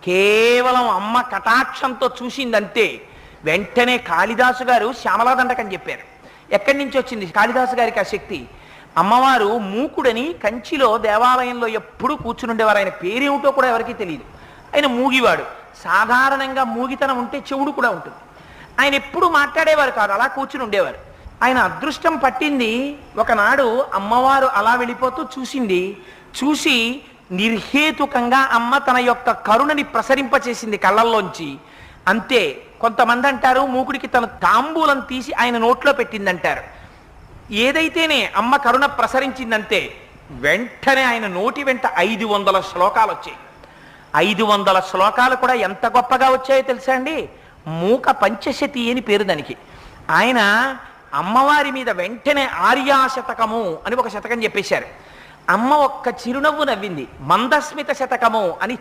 కేవలం అమ్మ కటాక్షంతో చూసిందంతే వెంటనే కాళిదాసు గారు శ్యామలాదండకం చెప్పారు. ఎక్కడి నుంచి వచ్చింది కాళిదాసు గారికి ఆ శక్తి? అమ్మవారు మూకుడని కంచిలో దేవాలయంలో ఎప్పుడూ కూర్చునుండేవారు. ఆయన పేరేమిటో కూడా ఎవరికీ తెలియదు. ఆయన మూగివాడు. సాధారణంగా మూగితనం ఉంటే చెవుడు కూడా ఉంటుంది. ఆయన ఎప్పుడు మాట్లాడేవారు కాదు, అలా కూర్చుని ఉండేవారు. ఆయన అదృష్టం పట్టింది. ఒకనాడు అమ్మవారు అలా వెళ్ళిపోతూ చూసింది. చూసి నిర్హేతుకంగా అమ్మ తన యొక్క కరుణని ప్రసరింపచేసింది కళ్ళల్లోంచి. అంతే. కొంతమంది అంటారు మూకుడికి తన తాంబూలం తీసి ఆయన నోట్లో పెట్టిందంటారు. ఏదైతేనే అమ్మ కరుణ ప్రసరించిందంతే వెంటనే ఆయన నోటి వెంట 500 శ్లోకాలు వచ్చాయి. 500 శ్లోకాలు కూడా ఎంత గొప్పగా వచ్చాయో తెలుసా అండి? మూక పంచశతి అని పేరు దానికి. ఆయన అమ్మవారి మీద వెంటనే ఆర్యాశతకము అని ఒక శతకం చెప్పేశారు. అమ్మ ఒక్క చిరునవ్వు నవ్వింది. మందస్మిత శతకము అని